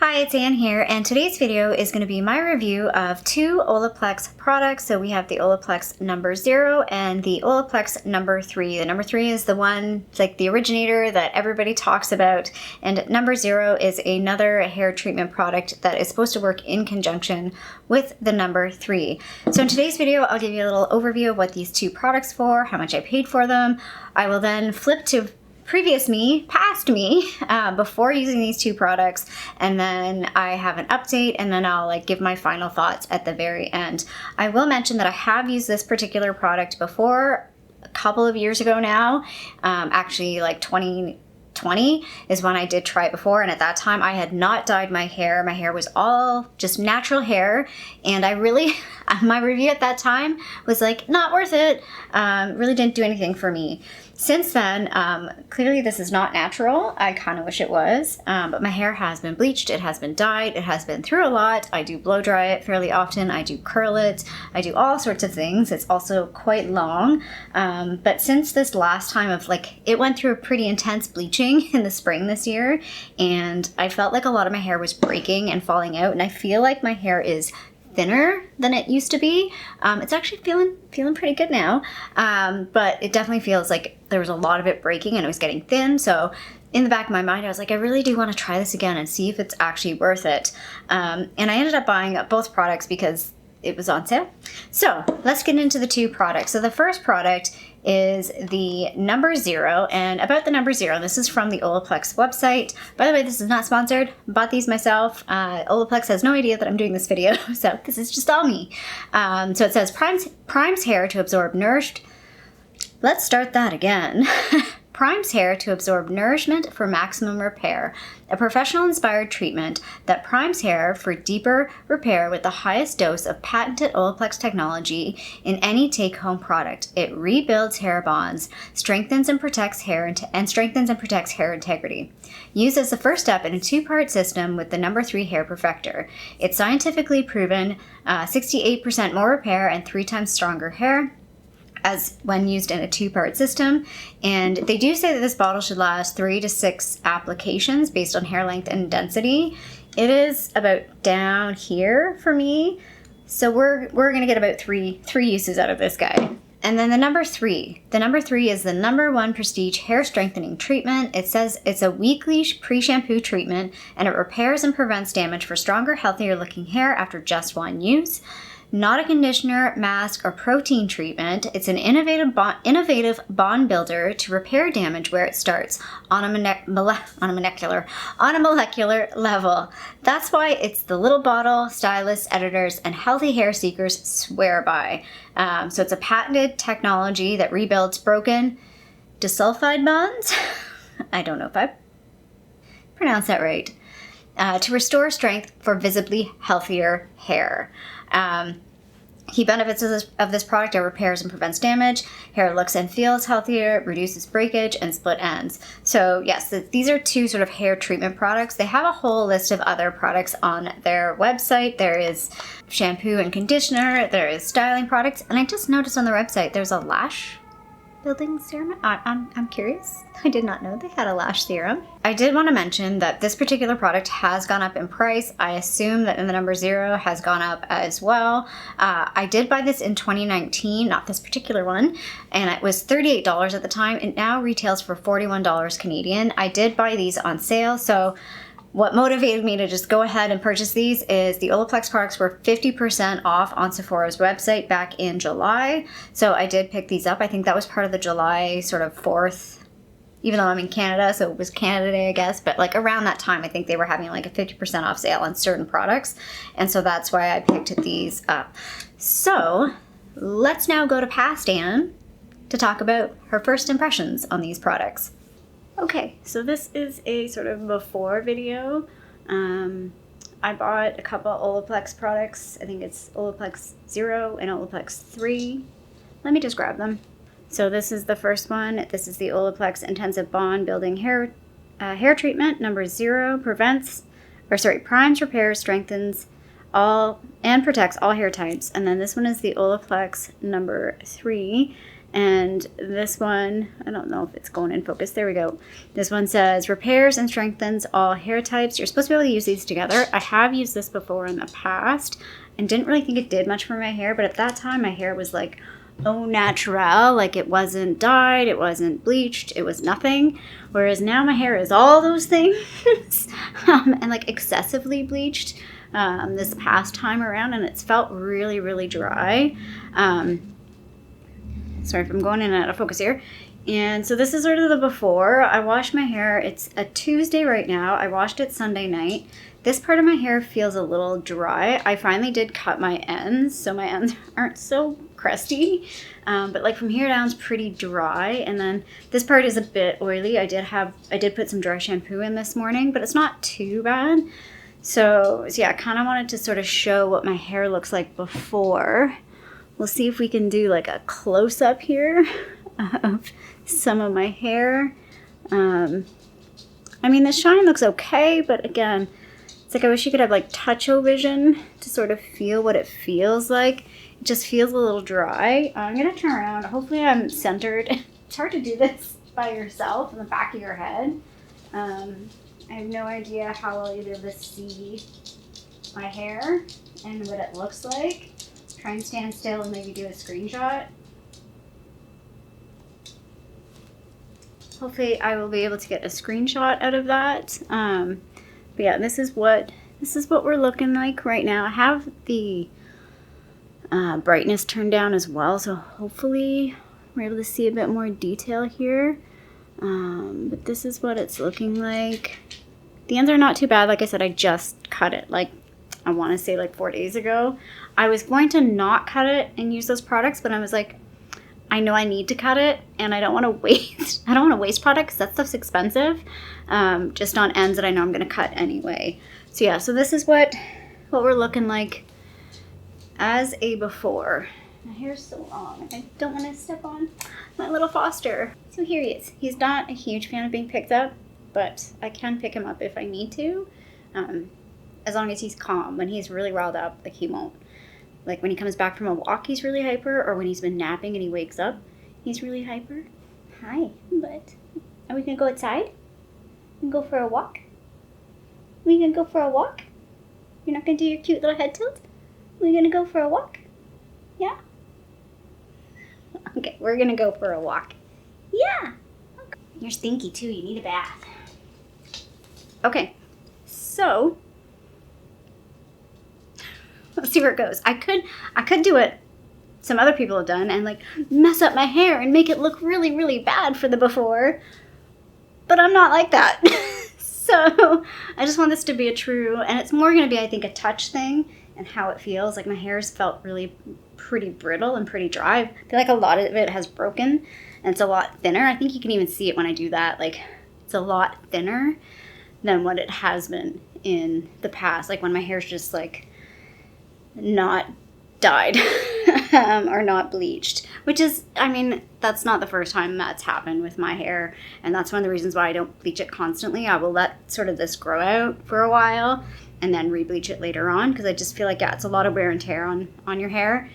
Hi, it's Anne here, and today's video is going to be my review of two Olaplex products. So we have the Olaplex No. 0 and the Olaplex No. 3. The No. 3 is the one, it's like the originator that everybody talks about, and No. 0 is another hair treatment product that is supposed to work in conjunction with the No. 3. So in today's video, I'll give you a little overview of what these two products for, how much I paid for them. I will then flip to past me, before using these two products, and then I have an update, and then I'll give my final thoughts at the very end. I will mention that I have used this particular product before, a couple of years ago now, actually 2020 is when I did try it before, and at that time I had not dyed my hair. My hair was all just natural hair, and I really, my review at that time was not worth it. Really didn't do anything for me. Since then, clearly this is not natural. I kind of wish it was, but my hair has been bleached, it has been dyed, it has been through a lot. I do blow dry it fairly often, I do curl it, I do all sorts of things. It's also quite long, but since this last time of it went through a pretty intense bleaching in the spring this year, and I felt like a lot of my hair was breaking and falling out, and I feel like my hair is thinner than it used to be. It's actually feeling pretty good now, but it definitely feels like there was a lot of it breaking and it was getting thin. So in the back of my mind, I was like, I really do want to try this again and see if it's actually worth it. And I ended up buying both products because it was on sale. So let's get into the two products. So the first product is the No. 0, and about the No. 0, this is from the Olaplex website. By the way, this is not sponsored. Bought these myself. Olaplex has no idea that I'm doing this video, so this is just all me. So it says primes hair to absorb nourished. Let's start that again. Primes hair to absorb nourishment for maximum repair. A professional-inspired treatment that primes hair for deeper repair with the highest dose of patented Olaplex technology in any take-home product. It rebuilds hair bonds, strengthens and protects hair integrity. Used as the first step in a two-part system with the No. 3 Hair Perfector. It's scientifically proven 68% more repair and 3 times stronger hair as when used in a two-part system. And they do say that this bottle should last 3 to 6 applications based on hair length and density. It is about down here for me, so we're gonna get about three uses out of this guy. And then the No. 3. The No. 3 is the No. 1 Prestige Hair Strengthening Treatment. It says it's a weekly pre-shampoo treatment, and it repairs and prevents damage for stronger, healthier looking hair after just one use. Not a conditioner, mask, or protein treatment. It's an innovative bond builder to repair damage where it starts, on a molecular level. That's why it's the little bottle stylists, editors, and healthy hair seekers swear by. So it's a patented technology that rebuilds broken disulfide bonds. I don't know if I pronounced that right. To restore strength for visibly healthier hair. Key benefits of this product are repairs and prevents damage, hair looks and feels healthier, reduces breakage, and split ends. So yes, these are two sort of hair treatment products. They have a whole list of other products on their website. There is shampoo and conditioner, there is styling products, and I just noticed on their website there's a lash building serum. I'm curious. I did not know they had a lash serum. I did want to mention that this particular product has gone up in price. I assume that in the No. 0 has gone up as well. I did buy this in 2019, not this particular one, and it was $38 at the time. It now retails for $41 Canadian. I did buy these on sale, so what motivated me to just go ahead and purchase these is the Olaplex products were 50% off on Sephora's website back in July. So I did pick these up. I think that was part of the July sort of 4th, even though I'm in Canada, so it was Canada Day, I guess. But around that time, I think they were having a 50% off sale on certain products. And so that's why I picked these up. So let's now go to past Anne to talk about her first impressions on these products. Okay, so this is a sort of before video. I bought a couple Olaplex products. I think it's Olaplex 0 and Olaplex 3. Let me just grab them. So this is the first one. This is the Olaplex Intensive Bond Building Hair Treatment. No. 0 primes, repairs, strengthens all, and protects all hair types. And then this one is the Olaplex No. 3. And this one, I don't know if it's going in focus. There we go. This one says repairs and strengthens all hair types. You're supposed to be able to use these together. I have used this before in the past and didn't really think it did much for my hair, but at that time my hair was like au naturel, like it wasn't dyed, it wasn't bleached, it was nothing. Whereas now my hair is all those things and like excessively bleached this past time around, and it's felt really, really dry. Sorry if I'm going in and out of focus here. And so this is sort of the before. I washed my hair. It's a Tuesday right now. I washed it Sunday night. This part of my hair feels a little dry. I finally did cut my ends, so my ends aren't so crusty. But like from here down, it's pretty dry. And then this part is a bit oily. I did put some dry shampoo in this morning, but it's not too bad. So yeah, I kind of wanted to sort of show what my hair looks like before. We'll see if we can do like a close-up here of some of my hair. I mean, the shine looks okay, but again, it's like I wish you could have like touch-o-vision to sort of feel what it feels like. It just feels a little dry. I'm gonna turn around. Hopefully I'm centered. It's hard to do this by yourself in the back of your head. I have no idea how well you'll be able to see my hair and what it looks like. Try and stand still and maybe do a screenshot. Hopefully I will be able to get a screenshot out of that. But yeah, this is what we're looking like right now. I have the brightness turned down as well, so hopefully we're able to see a bit more detail here. But this is what it's looking like. The ends are not too bad. Like I said, I just cut it like I want to say like 4 days ago. I was going to not cut it and use those products, but I was like, I know I need to cut it and I don't want to waste. I don't want to waste products. That stuff's expensive. Just on ends that I know I'm going to cut anyway. So yeah, so this is what we're looking like as a before. My hair's so long. I don't want to step on my little Foster. So here he is. He's not a huge fan of being picked up, but I can pick him up if I need to. As long as he's calm. When he's really riled up, like he won't. Like when he comes back from a walk, he's really hyper, or when he's been napping and he wakes up, he's really hyper. Hi, but are we gonna go outside? And go for a walk? Are we gonna go for a walk? You're not gonna do your cute little head tilt? Are we gonna go for a walk? Yeah? Okay, we're gonna go for a walk. Yeah! Okay. You're stinky too, you need a bath. Okay, so let's see where it goes. I could do what some other people have done and like mess up my hair and make it look really, really bad for the before, but I'm not like that. So I just want this to be a true, and it's more going to be, I think, a touch thing and how it feels. Like my hair's felt really pretty brittle and pretty dry. I feel like a lot of it has broken and it's a lot thinner. I think you can even see it when I do that. Like it's a lot thinner than what it has been in the past. Like when my hair's just like not dyed or not bleached, which is, I mean, that's not the first time that's happened with my hair, and that's one of the reasons why I don't bleach it constantly. I will let sort of this grow out for a while and then re-bleach it later on, because I just feel like, yeah, it's a lot of wear and tear on your hair.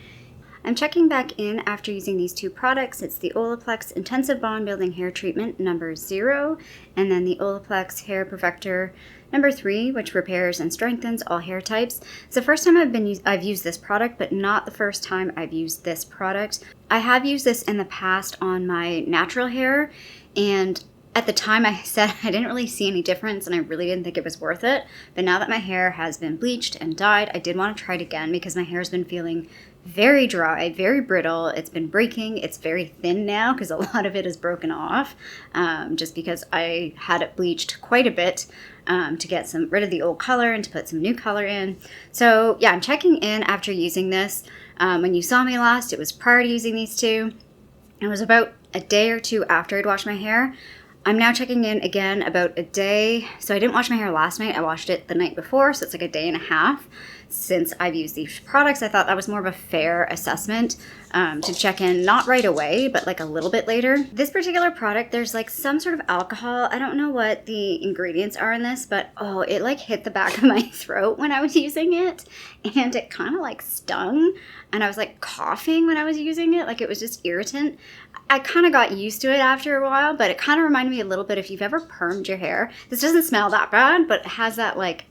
I'm checking back in after using these two products. It's the Olaplex Intensive Bond Building Hair Treatment number 0, and then the Olaplex Hair Perfector number 3, which repairs and strengthens all hair types. It's the first time I've used this product, but not the first time I've used this product. I have used this in the past on my natural hair, and at the time I said I didn't really see any difference and I really didn't think it was worth it. But now that my hair has been bleached and dyed, I did want to try it again because my hair has been feeling very dry, very brittle. It's been breaking. It's very thin now because a lot of it is broken off, just because I had it bleached quite a bit to get rid of the old color and to put some new color in. So yeah, I'm checking in after using this. When you saw me last, it was prior to using these two. It was about a day or two after I'd washed my hair. I'm now checking in again about a day. So I didn't wash my hair last night. I washed it the night before. So it's like a day and a half since I've used these products. I thought that was more of a fair assessment to check in, not right away, but like a little bit later. This particular product, there's like some sort of alcohol. I don't know what the ingredients are in this, but oh, it like hit the back of my throat when I was using it. And it kind of like stung. And I was like coughing when I was using it. Like it was just irritant. I kind of got used to it after a while, but it kind of reminded me a little bit if you've ever permed your hair. This doesn't smell that bad, but it has that like,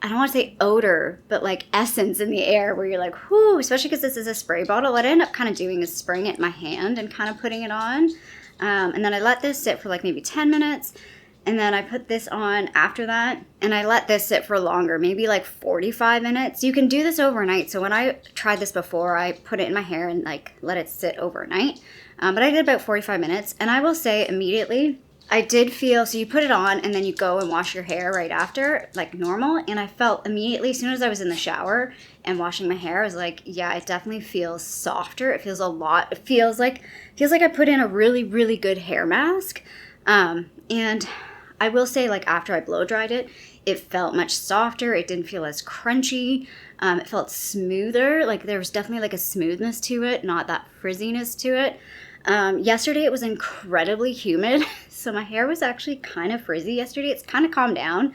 I don't want to say odor, but like essence in the air where you're like, whoo, especially because this is a spray bottle. What I end up kind of doing is spraying it in my hand and kind of putting it on. And then I let this sit for like maybe 10 minutes. And then I put this on after that. And I let this sit for longer, maybe like 45 minutes. You can do this overnight. So when I tried this before, I put it in my hair and like let it sit overnight. But I did about 45 minutes. And I will say immediately, I did feel, so you put it on and then you go and wash your hair right after, like normal. And I felt immediately, as soon as I was in the shower and washing my hair, I was like, yeah, it definitely feels softer. It feels a lot, it feels like I put in a really, really good hair mask. And I will say, like after I blow dried it, it felt much softer. It didn't feel as crunchy. It felt smoother. Like there was definitely like a smoothness to it, not that frizziness to it. Yesterday it was incredibly humid, so my hair was actually kind of frizzy yesterday. It's kind of calmed down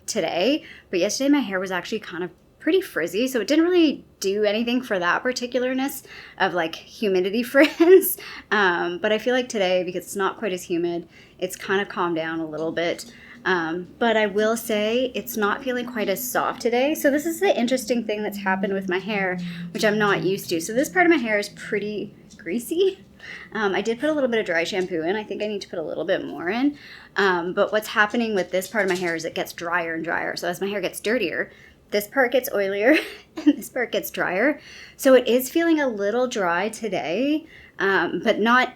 today, but yesterday my hair was actually kind of pretty frizzy, so it didn't really do anything for that particularness of like humidity frizz. But I feel like today, because it's not quite as humid, it's kind of calmed down a little bit. But I will say it's not feeling quite as soft today. So this is the interesting thing that's happened with my hair, which I'm not used to. So this part of my hair is pretty greasy. I did put a little bit of dry shampoo in. I think I need to put a little bit more in. But what's happening with this part of my hair is it gets drier and drier. So as my hair gets dirtier, this part gets oilier and this part gets drier. So it is feeling a little dry today, but not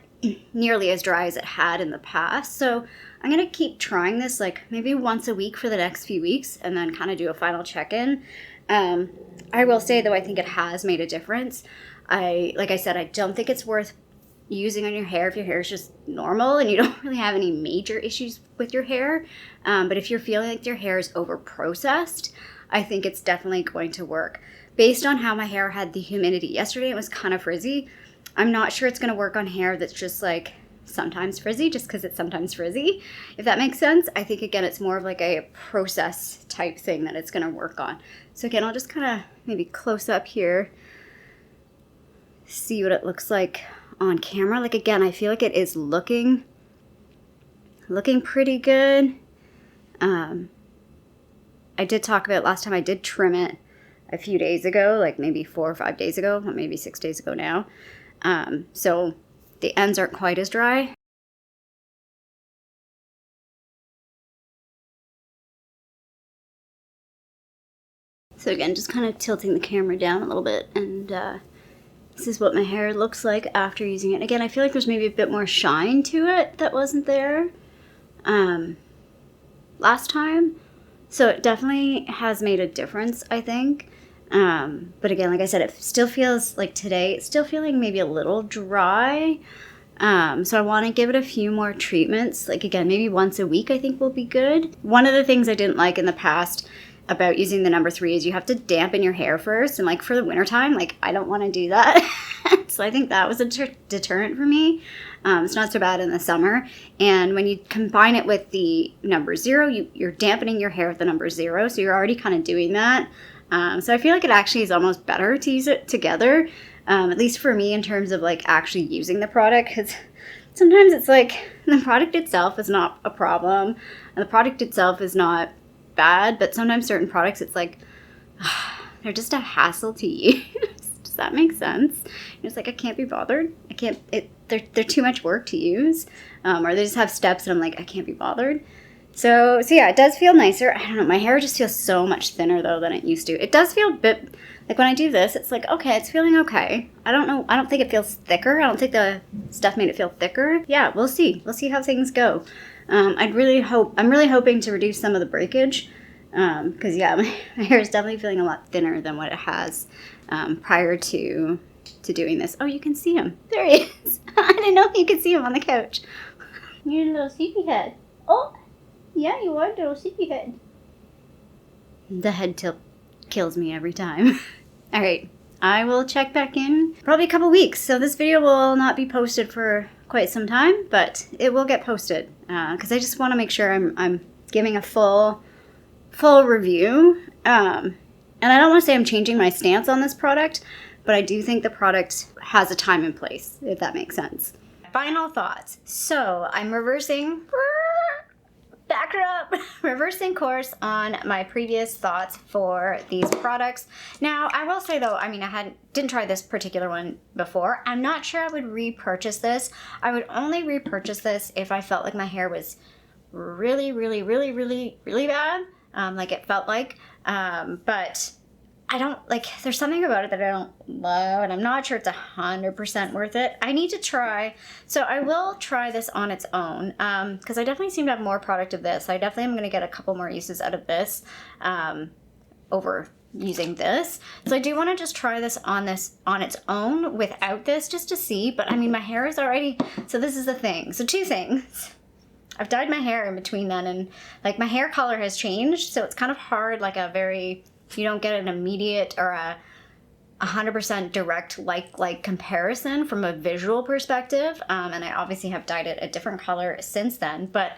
nearly as dry as it had in the past. So I'm going to keep trying this like maybe once a week for the next few weeks and then kind of do a final check-in. I will say though, I think it has made a difference. Like I said, I don't think it's worth using on your hair if your hair is just normal and you don't really have any major issues with your hair. But if you're feeling like your hair is over-processed, I think it's definitely going to work. Based on how my hair had the humidity yesterday, it was kind of frizzy. I'm not sure it's going to work on hair that's just like sometimes frizzy, just because it's sometimes frizzy, if that makes sense. I think, again, it's more of like a process type thing that it's going to work on. So again, I'll just kind of maybe close up here, see what it looks like on camera. Like, again, I feel like it is looking pretty good. I did talk about it last time. I did trim it a few days ago, like maybe 4 or 5 days ago, or maybe 6 days ago now. So the ends aren't quite as dry. So again, just kind of tilting the camera down a little bit, and this is what my hair looks like after using it. Again, I feel like there's maybe a bit more shine to it that wasn't there last time. So it definitely has made a difference, I think. But again, like I said, it still feels like today, it's still feeling maybe a little dry. So I want to give it a few more treatments. Like, again, maybe once a week I think will be good. One of the things I didn't like in the past about using the number 3 is you have to dampen your hair first. And like for the wintertime, like I don't want to do that. So I think that was a deterrent for me. It's not so bad in the summer. And when you combine it with the number 0, you're dampening your hair with the number 0. So you're already kind of doing that. So I feel like it actually is almost better to use it together, at least for me in terms of like actually using the product. Because sometimes it's like the product itself is not a problem. And the product itself is not bad. But sometimes certain products, it's like, they're just a hassle to use. Does that make sense? It's like, I can't be bothered. They're too much work to use. Or they just have steps and I'm like, I can't be bothered. So yeah, it does feel nicer. I don't know, my hair just feels so much thinner though than it used to. It does feel a bit, like when I do this, it's like, okay, it's feeling okay. I don't know, I don't think it feels thicker. I don't think the stuff made it feel thicker. Yeah, we'll see. We'll see how things go. I'm really hoping to reduce some of the breakage. Because yeah, my hair is definitely feeling a lot thinner than what it has prior to doing this. Oh, you can see him. There he is. I didn't know you could see him on the couch. You're a little sleepyhead. Oh, yeah, you are a little sleepyhead. The head tilt kills me every time. All right, I will check back in probably a couple weeks. So this video will not be posted for quite some time, but it will get posted because I just want to make sure I'm giving a full review. And I don't want to say I'm changing my stance on this product, but I do think the product has a time and place, if that makes sense. Final thoughts. So I'm reversing course on my previous thoughts for these products. Now, I will say though, I mean, didn't try this particular one before. I'm not sure I would repurchase this. I would only repurchase this if I felt like my hair was really, really, really, really, really bad. Like it felt like, but I don't, like, there's something about it that I don't love, and I'm not sure it's 100% worth it. I need to try, so I will try this on its own, because I definitely seem to have more product of this. I definitely am going to get a couple more uses out of this, over using this. So I do want to just try this on its own without this, just to see, but I mean, my hair is already, so this is the thing. So two things. I've dyed my hair in between then, and like my hair color has changed, so it's kind of hard, like you don't get an immediate or a 100% direct like comparison from a visual perspective. And I obviously have dyed it a different color since then, but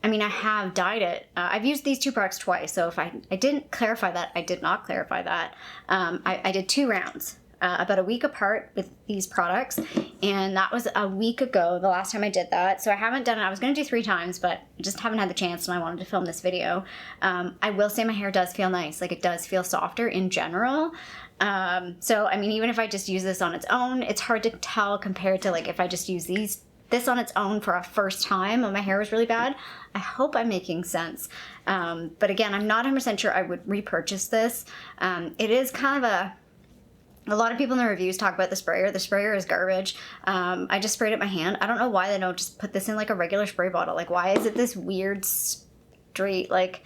I mean, I have dyed it. I've used these two products twice, so if I didn't clarify that, I did not clarify that. I did 2 rounds. About a week apart with these products, and that was a week ago the last time I did that. So I haven't done it. I was going to do 3 times, but I just haven't had the chance, and I wanted to film this video. I will say my hair does feel nice. Like, it does feel softer in general. So I mean, even if I just use this on its own, it's hard to tell compared to like if I just use this on its own for a first time when my hair was really bad. I hope I'm making sense. But again, I'm not 100% sure I would repurchase this. It is kind of a lot of people in the reviews talk about the sprayer. The sprayer is garbage. I just sprayed it by hand. I don't know why they don't just put this in like a regular spray bottle. Like, why is it this weird straight, like,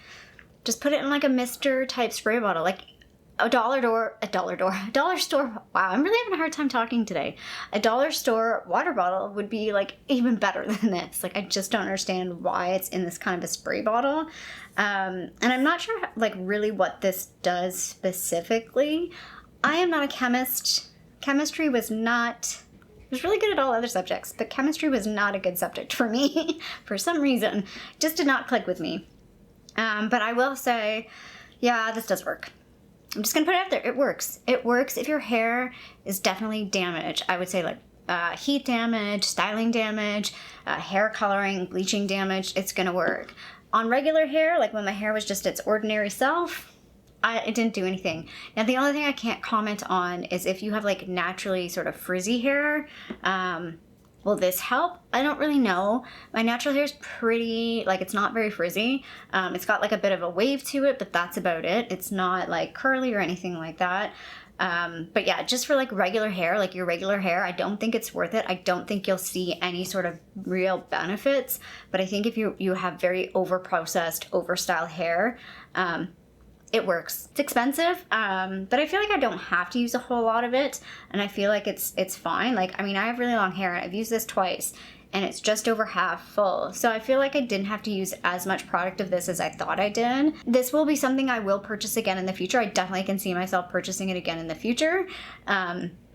just put it in like a mister type spray bottle. Like a dollar store. Wow, I'm really having a hard time talking today. A dollar store water bottle would be like even better than this. Like, I just don't understand why it's in this kind of a spray bottle. And I'm not sure like really what this does specifically. I am not a chemist. Chemistry was really good at all other subjects, but chemistry was not a good subject for me for some reason. It just did not click with me. But I will say, yeah, this does work. I'm just gonna put it out there. It works. It works if your hair is definitely damaged. I would say like heat damage, styling damage, hair coloring, bleaching damage. It's gonna work. On regular hair, like when my hair was just its ordinary self, it didn't do anything. Now, the only thing I can't comment on is if you have like naturally sort of frizzy hair, will this help? I don't really know. My natural hair is pretty, like, it's not very frizzy. It's got like a bit of a wave to it, but that's about it. It's not like curly or anything like that. But yeah, just for like regular hair, like your regular hair, I don't think it's worth it. I don't think you'll see any sort of real benefits. But I think if you have very over-processed, over-styled hair, it works. It's expensive, but I feel like I don't have to use a whole lot of it, and I feel like it's fine. Like, I mean, I have really long hair, and I've used this twice, and it's just over half full. So I feel like I didn't have to use as much product of this as I thought I did. This will be something I will purchase again in the future. I definitely can see myself purchasing it again in the future.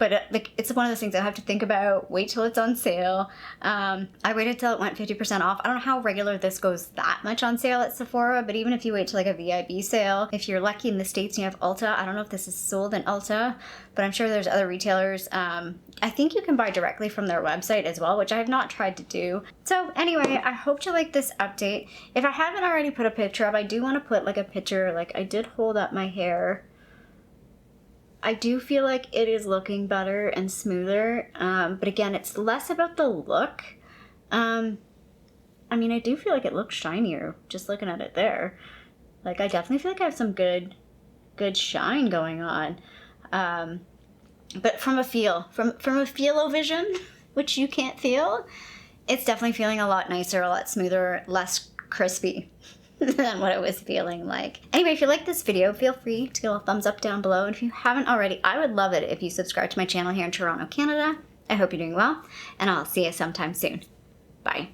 But it's one of those things I have to think about, wait till it's on sale. I waited till it went 50% off. I don't know how regular this goes that much on sale at Sephora, but even if you wait till like a VIB sale, if you're lucky in the States and you have Ulta, I don't know if this is sold in Ulta, but I'm sure there's other retailers. I think you can buy directly from their website as well, which I have not tried to do. So anyway, I hope you like this update. If I haven't already put a picture up, I do want to put like a picture, like I did hold up my hair. I do feel like it is looking better and smoother, but again, it's less about the look. I mean, I do feel like it looks shinier just looking at it there. Like, I definitely feel like I have some good shine going on. But from a feel-o-vision, which you can't feel, it's definitely feeling a lot nicer, a lot smoother, less crispy than what it was feeling like. Anyway, if you like this video, feel free to give a thumbs up down below. And if you haven't already, I would love it if you subscribe to my channel here in Toronto, Canada. I hope you're doing well, and I'll see you sometime soon. Bye.